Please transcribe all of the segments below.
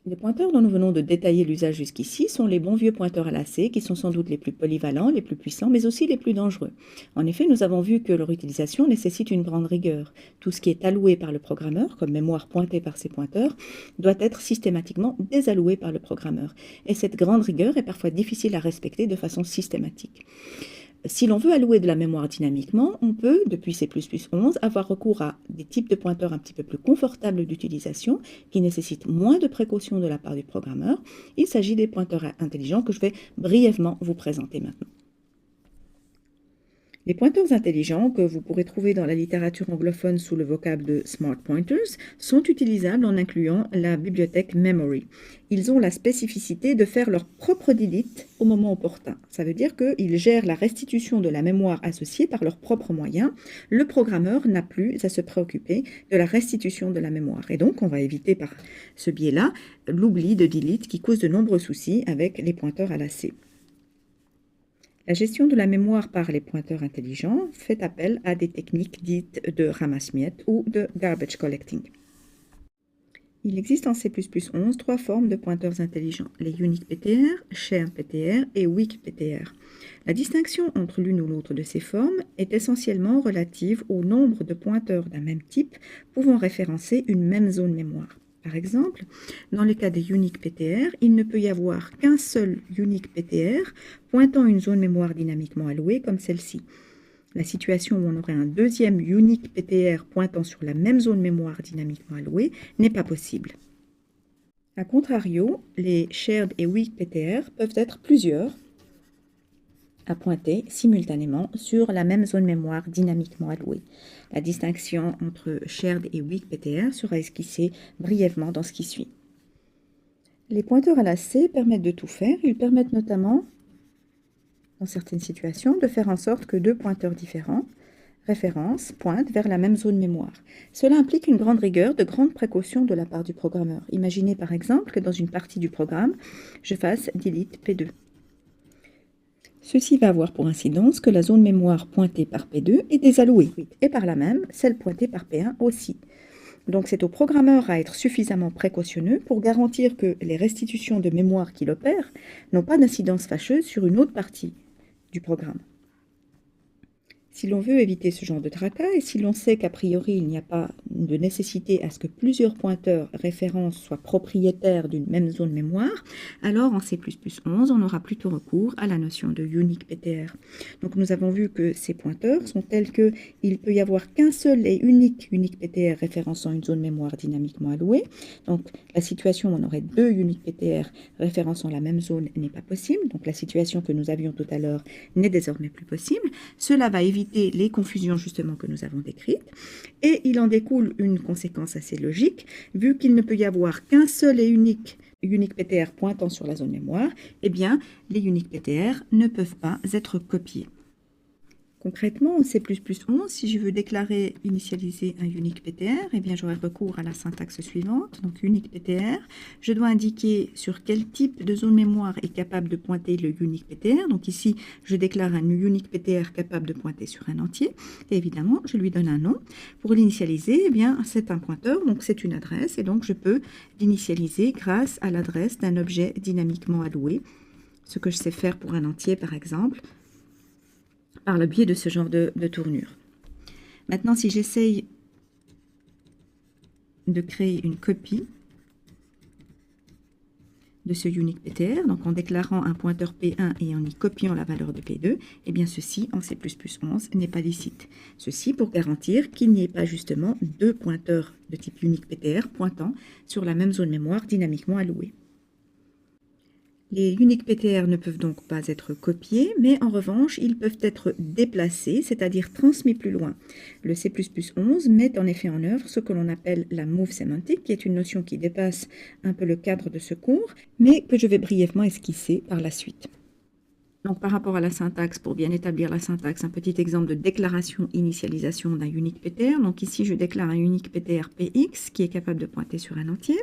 Les pointeurs dont nous venons de détailler l'usage jusqu'ici sont les bons vieux pointeurs à lacets qui sont sans doute les plus polyvalents, les plus puissants, mais aussi les plus dangereux. En effet, nous avons vu que leur utilisation nécessite une grande rigueur. Tout ce qui est alloué par le programmeur, comme mémoire pointée par ces pointeurs, doit être systématiquement désalloué par le programmeur. Et cette grande rigueur est parfois difficile à respecter de façon systématique. Si l'on veut allouer de la mémoire dynamiquement, on peut, depuis C++11, avoir recours à des types de pointeurs un petit peu plus confortables d'utilisation, qui nécessitent moins de précautions de la part du programmeur. Il s'agit des pointeurs intelligents que je vais brièvement vous présenter maintenant. Les pointeurs intelligents, que vous pourrez trouver dans la littérature anglophone sous le vocable de Smart Pointers, sont utilisables en incluant la bibliothèque Memory. Ils ont la spécificité de faire leur propre delete au moment opportun. Ça veut dire qu'ils gèrent la restitution de la mémoire associée par leurs propres moyens. Le programmeur n'a plus à se préoccuper de la restitution de la mémoire. Et donc, on va éviter par ce biais-là l'oubli de delete qui cause de nombreux soucis avec les pointeurs à lacets. La gestion de la mémoire par les pointeurs intelligents fait appel à des techniques dites de ramasse-miettes ou de garbage collecting. Il existe en C++11 trois formes de pointeurs intelligents, les UniquePTR, SharedPTR et WeakPTR. La distinction entre l'une ou l'autre de ces formes est essentiellement relative au nombre de pointeurs d'un même type pouvant référencer une même zone mémoire. Par exemple, dans le cas des UniquePTR, il ne peut y avoir qu'un seul UniquePTR pointant une zone mémoire dynamiquement allouée comme celle-ci. La situation où on aurait un deuxième UniquePTR pointant sur la même zone mémoire dynamiquement allouée n'est pas possible. A contrario, les shared et weakPTR peuvent être plusieurs à pointer simultanément sur la même zone mémoire dynamiquement allouée. La distinction entre shared et weakPTR sera esquissée brièvement dans ce qui suit. Les pointeurs à lacets permettent de tout faire. Ils permettent notamment, dans certaines situations, de faire en sorte que deux pointeurs différents, références, pointent vers la même zone mémoire. Cela implique une grande rigueur, de grandes précautions de la part du programmeur. Imaginez par exemple que dans une partie du programme, je fasse delete P2. Ceci va avoir pour incidence que la zone mémoire pointée par P2 est désallouée, et par là même, celle pointée par P1 aussi. Donc c'est au programmeur à être suffisamment précautionneux pour garantir que les restitutions de mémoire qu'il opère n'ont pas d'incidence fâcheuse sur une autre partie du programme. Si l'on veut éviter ce genre de tracas et si l'on sait qu'a priori il n'y a pas de nécessité à ce que plusieurs pointeurs références soient propriétaires d'une même zone mémoire, alors en C++11 on aura plutôt recours à la notion de UniquePTR. Donc nous avons vu que ces pointeurs sont tels qu'il peut y avoir qu'un seul et unique UniquePTR référençant une zone mémoire dynamiquement allouée. Donc la situation où on aurait deux UniquePTR référençant la même zone n'est pas possible. Donc la situation que nous avions tout à l'heure n'est désormais plus possible. Cela va éviter les confusions justement que nous avons décrites, et il en découle une conséquence assez logique, vu qu'il ne peut y avoir qu'un seul et unique UniquePTR pointant sur la zone mémoire, eh bien les UniquePTR ne peuvent pas être copiés. Concrètement, en C++11, si je veux déclarer initialiser un UniquePTR, eh bien j'aurai recours à la syntaxe suivante. Donc UniquePTR, je dois indiquer sur quel type de zone mémoire est capable de pointer le UniquePTR. Donc ici, je déclare un UniquePTR capable de pointer sur un entier. Et évidemment, je lui donne un nom. Pour l'initialiser, eh bien c'est un pointeur, donc c'est une adresse. Et donc je peux l'initialiser grâce à l'adresse d'un objet dynamiquement alloué. Ce que je sais faire pour un entier, par exemple, par le biais de ce genre de tournure. Maintenant, si j'essaye de créer une copie de ce UniquePTR, donc en déclarant un pointeur P1 et en y copiant la valeur de P2, eh bien ceci, en C++11, n'est pas licite. Ceci pour garantir qu'il n'y ait pas justement deux pointeurs de type UniquePTR pointant sur la même zone mémoire dynamiquement allouée. Les UniquePTR ne peuvent donc pas être copiés, mais en revanche, ils peuvent être déplacés, c'est-à-dire transmis plus loin. Le C++11 met en effet en œuvre ce que l'on appelle la move sémantique, qui est une notion qui dépasse un peu le cadre de ce cours, mais que je vais brièvement esquisser par la suite. Donc par rapport à la syntaxe, pour bien établir la syntaxe, un petit exemple de déclaration initialisation d'un UniquePTR. Donc ici, je déclare un UniquePTR PX qui est capable de pointer sur un entier.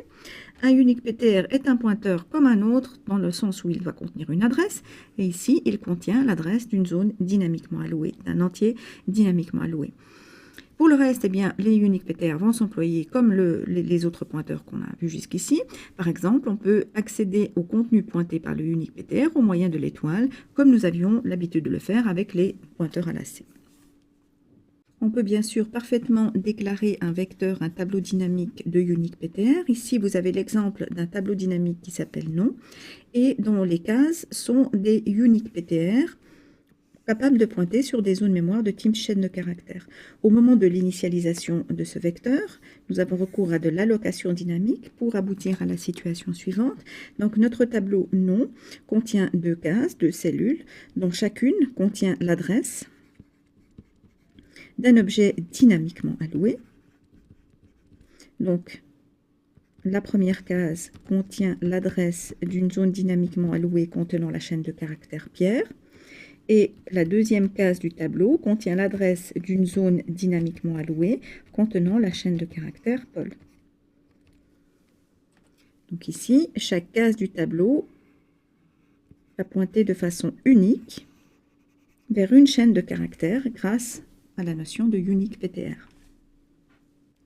Un UniquePTR est un pointeur comme un autre dans le sens où il doit contenir une adresse. Et ici, il contient l'adresse d'une zone dynamiquement allouée, d'un entier dynamiquement alloué. Pour le reste, eh bien, les unique PTR vont s'employer comme les autres pointeurs qu'on a vus jusqu'ici. Par exemple, on peut accéder au contenu pointé par le unique PTR au moyen de l'étoile, comme nous avions l'habitude de le faire avec les pointeurs à lacets. On peut bien sûr parfaitement déclarer un vecteur, un tableau dynamique de unique PTR. Ici, vous avez l'exemple d'un tableau dynamique qui s'appelle nom et dont les cases sont des unique PTR capables de pointer sur des zones mémoire de type chaîne de caractères. Au moment de l'initialisation de ce vecteur, nous avons recours à de l'allocation dynamique pour aboutir à la situation suivante. Donc notre tableau nom contient 2 cases, 2 cellules, dont chacune contient l'adresse d'un objet dynamiquement alloué. Donc, la première case contient l'adresse d'une zone dynamiquement allouée contenant la chaîne de caractères Pierre. Et la deuxième case du tableau contient l'adresse d'une zone dynamiquement allouée contenant la chaîne de caractères Paul. Donc ici, chaque case du tableau va pointer de façon unique vers une chaîne de caractères grâce à la notion de unique PTR.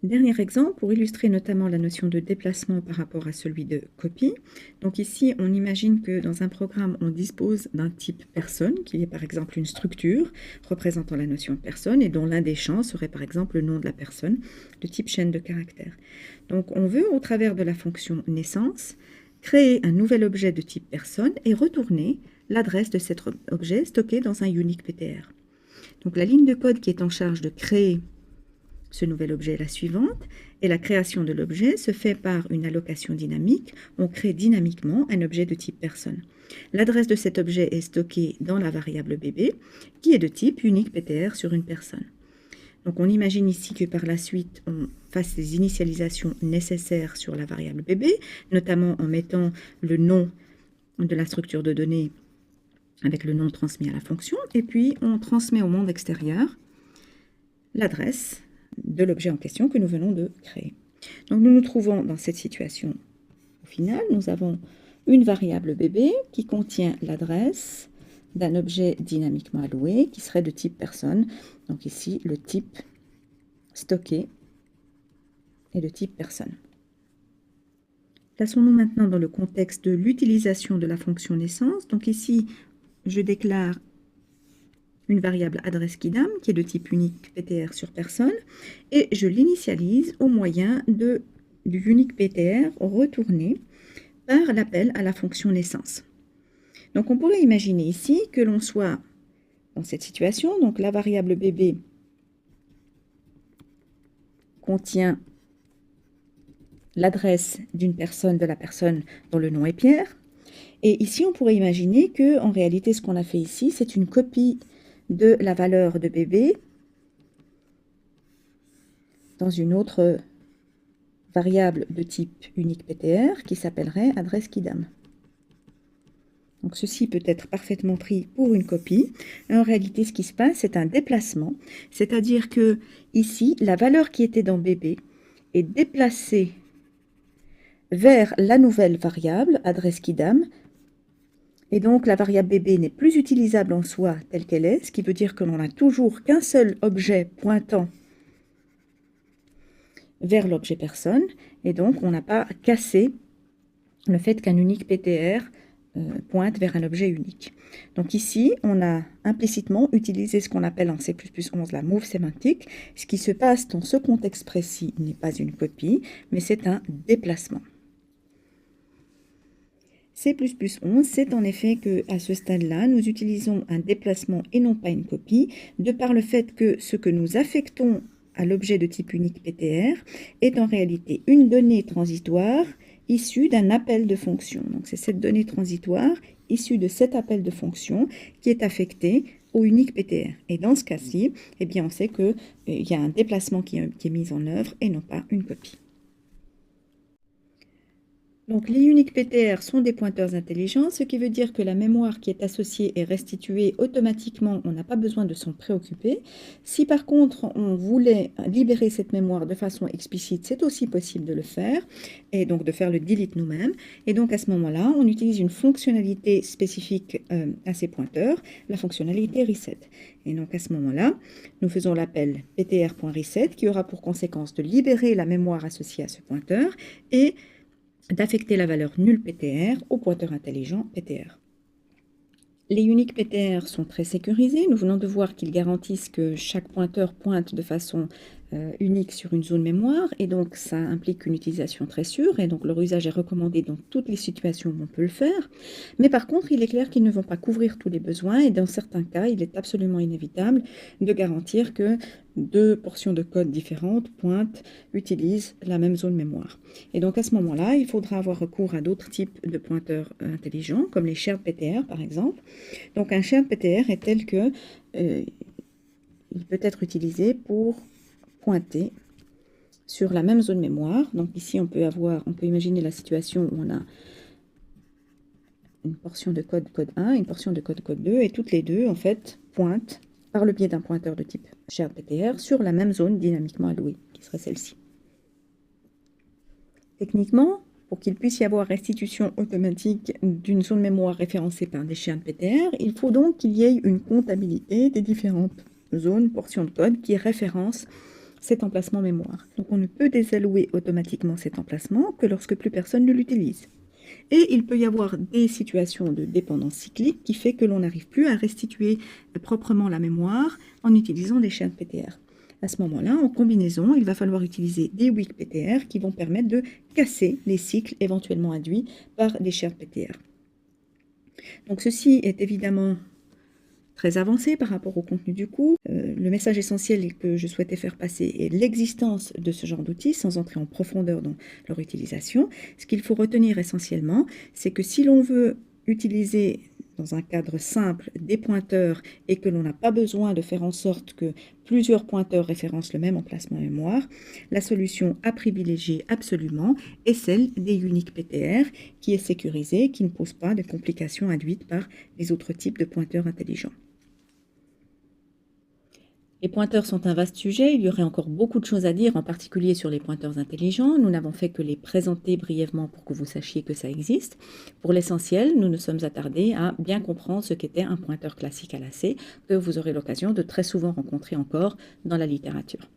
Dernier exemple pour illustrer notamment la notion de déplacement par rapport à celui de copie. Donc ici, on imagine que dans un programme, on dispose d'un type personne, qui est par exemple une structure représentant la notion de personne et dont l'un des champs serait par exemple le nom de la personne, de type chaîne de caractères. Donc on veut, au travers de la fonction naissance, créer un nouvel objet de type personne et retourner l'adresse de cet objet stocké dans un unique PTR. Donc la ligne de code qui est en charge de créer ce nouvel objet est la suivante, et la création de l'objet se fait par une allocation dynamique. On crée dynamiquement un objet de type personne. L'adresse de cet objet est stockée dans la variable bb, qui est de type unique PTR sur une personne. Donc on imagine ici que par la suite, on fasse les initialisations nécessaires sur la variable bb, notamment en mettant le nom de la structure de données avec le nom transmis à la fonction, et puis on transmet au monde extérieur l'adresse de l'objet en question que nous venons de créer. Donc nous nous trouvons dans cette situation. Au final, nous avons une variable bb qui contient l'adresse d'un objet dynamiquement alloué qui serait de type personne. Donc ici, le type stocké est de type personne. Plaçons-nous maintenant dans le contexte de l'utilisation de la fonction naissance. Donc ici, je déclare une variable adresse kidam qui est de type unique PTR sur personne et je l'initialise au moyen du unique PTR retourné par l'appel à la fonction naissance. Donc on pourrait imaginer ici que l'on soit dans cette situation, donc la variable bb contient l'adresse d'une personne, de la personne dont le nom est Pierre, et ici on pourrait imaginer que en réalité ce qu'on a fait ici c'est une copie de la valeur de bb dans une autre variable de type unique PTR qui s'appellerait adresse kidam. Donc ceci peut être parfaitement pris pour une copie. En réalité, ce qui se passe, c'est un déplacement, c'est-à-dire que ici, la valeur qui était dans bb est déplacée vers la nouvelle variable adresse kidam. Et donc, la variable bb n'est plus utilisable en soi telle qu'elle est, ce qui veut dire que l'on n'a toujours qu'un seul objet pointant vers l'objet personne, et donc on n'a pas cassé le fait qu'un unique PTR pointe vers un objet unique. Donc ici, on a implicitement utilisé ce qu'on appelle en C++11 la move sémantique. Ce qui se passe dans ce contexte précis n'est pas une copie, mais c'est un déplacement. C++11, c'est en effet qu'à ce stade-là, nous utilisons un déplacement et non pas une copie, de par le fait que ce que nous affectons à l'objet de type unique PTR est en réalité une donnée transitoire issue d'un appel de fonction. Donc c'est cette donnée transitoire issue de cet appel de fonction qui est affectée au unique PTR. Et dans ce cas-ci, eh bien, on sait qu'il y a un déplacement qui est mis en œuvre et non pas une copie. Donc, les uniques PTR sont des pointeurs intelligents, ce qui veut dire que la mémoire qui est associée est restituée automatiquement, on n'a pas besoin de s'en préoccuper. Si par contre on voulait libérer cette mémoire de façon explicite, c'est aussi possible de le faire, et donc de faire le delete nous-mêmes. Et donc à ce moment-là, on utilise une fonctionnalité spécifique à ces pointeurs, la fonctionnalité reset. Et donc à ce moment-là, nous faisons l'appel ptr.reset qui aura pour conséquence de libérer la mémoire associée à ce pointeur et d'affecter la valeur nulle PTR au pointeur intelligent PTR. Les uniques PTR sont très sécurisés. Nous venons de voir qu'ils garantissent que chaque pointeur pointe de façon unique sur une zone mémoire, et donc ça implique une utilisation très sûre, et donc leur usage est recommandé dans toutes les situations où on peut le faire. Mais par contre, il est clair qu'ils ne vont pas couvrir tous les besoins, et dans certains cas, il est absolument inévitable de garantir que deux portions de code différentes utilisent la même zone mémoire. Et donc à ce moment-là, il faudra avoir recours à d'autres types de pointeurs intelligents, comme les shared PTR par exemple. Donc un shared PTR est tel que il peut être utilisé pour pointer sur la même zone mémoire. Donc ici, on peut imaginer la situation où on a une portion de code 1, une portion de code 2, et toutes les deux, en fait, pointent par le biais d'un pointeur de type shared PTR sur la même zone dynamiquement allouée, qui serait celle-ci. Techniquement, pour qu'il puisse y avoir restitution automatique d'une zone mémoire référencée par des shared PTR, il faut donc qu'il y ait une comptabilité des différentes zones, portions de code qui référencent cet emplacement mémoire. Donc on ne peut désallouer automatiquement cet emplacement que lorsque plus personne ne l'utilise. Et il peut y avoir des situations de dépendance cyclique qui fait que l'on n'arrive plus à restituer proprement la mémoire en utilisant des shared PTR. À ce moment-là, en combinaison, il va falloir utiliser des weak PTR qui vont permettre de casser les cycles éventuellement induits par des shared PTR. Donc ceci est évidemment très avancé par rapport au contenu du cours. Le message essentiel que je souhaitais faire passer est l'existence de ce genre d'outils sans entrer en profondeur dans leur utilisation. Ce qu'il faut retenir essentiellement, c'est que si l'on veut utiliser dans un cadre simple des pointeurs et que l'on n'a pas besoin de faire en sorte que plusieurs pointeurs référencent le même emplacement mémoire, la solution à privilégier absolument est celle des uniques PTR qui est sécurisée, qui ne pose pas de complications induites par les autres types de pointeurs intelligents. Les pointeurs sont un vaste sujet, il y aurait encore beaucoup de choses à dire, en particulier sur les pointeurs intelligents. Nous n'avons fait que les présenter brièvement pour que vous sachiez que ça existe. Pour l'essentiel, nous nous sommes attardés à bien comprendre ce qu'était un pointeur classique à lacet, que vous aurez l'occasion de très souvent rencontrer encore dans la littérature.